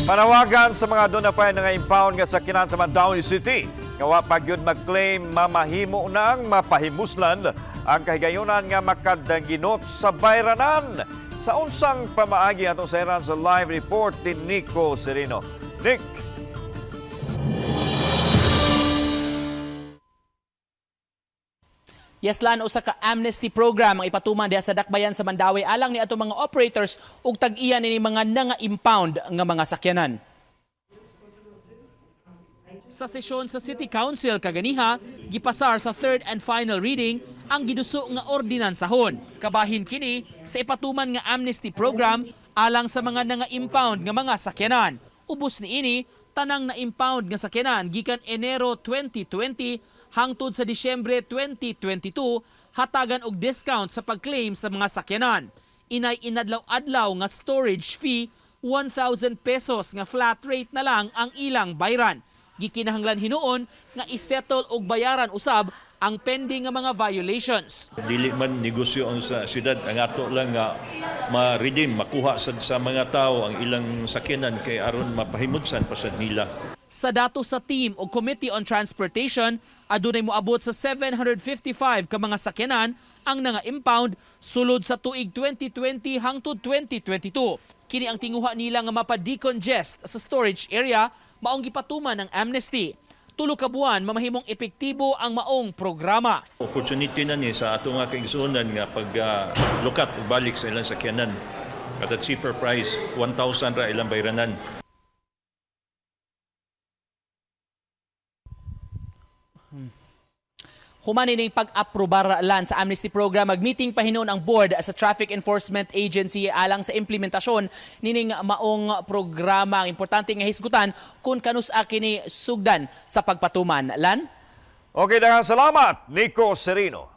Panawagan sa mga doon na pa nga impound nga sakinan sa Mandaue City. Nga pagyud mag-claim mamahimo na ang mapahimuslan ang kahigayunan nga makadangginot sa bayranan. Sa unsang pamaagi atong sa sa live report ni Nico Serino. Nick. Yes, lan usa ka amnesty program ang ipatuman diha sa dakbayan sa Mandaue alang ni ato mga operators ug tag-iya ni mga nanga-impound nga mga sakyanan. Sa sesyon sa City Council kaganiha, gipasar sa third and final reading ang giduso nga ordinansahon. Kabahin kini sa ipatuman nga amnesty program alang sa mga nanga-impound nga mga sakyanan. Ubos niini tanang na-impound nga sakyanan gikan Enero 2020 hangtod sa Disyembre 2022 hatagan og discount sa pag-claim sa mga sakyanan. Inay inadlaw-adlaw nga storage fee 1,000 pesos nga flat rate na lang ang ilang bayran. Gikinahanglan hinuon nga isettle og bayaran usab ang pending nga mga violations. Dili man negosyo ang sa siyudad, ang ato lang nga ma-redeem, makuha sa mga tao ang ilang sakyanan kay aron mapahimutsan pa sa nila. Sa dato sa team o Committee on Transportation, adunay moabot sa 755 ka mga sakyanan ang nanga-impound sulod sa tuig 2020 hangtod 2022. Kini ang tinguha nila nga mapa-decongest sa storage area maong gipatuman ng amnesty. Tulo ka buwan mamahimong epektibo ang maong programa. Opportunity na ni sa ato nga kaigsuonan nga pag-lokat o balik sa ilang sakyanan. At a cheaper price, 1,000 ra ilang bayranan. Human ining pag-aprobar lan sa amnesty program, mag-meeting pa hinuon ang board sa Traffic Enforcement Agency alang sa implementasyon nining maong programa. Ang importante nga hisgutan kung kanus-a kini sugdan sa pagpatuman. Lan? Okay, daghang salamat, Nico Serino.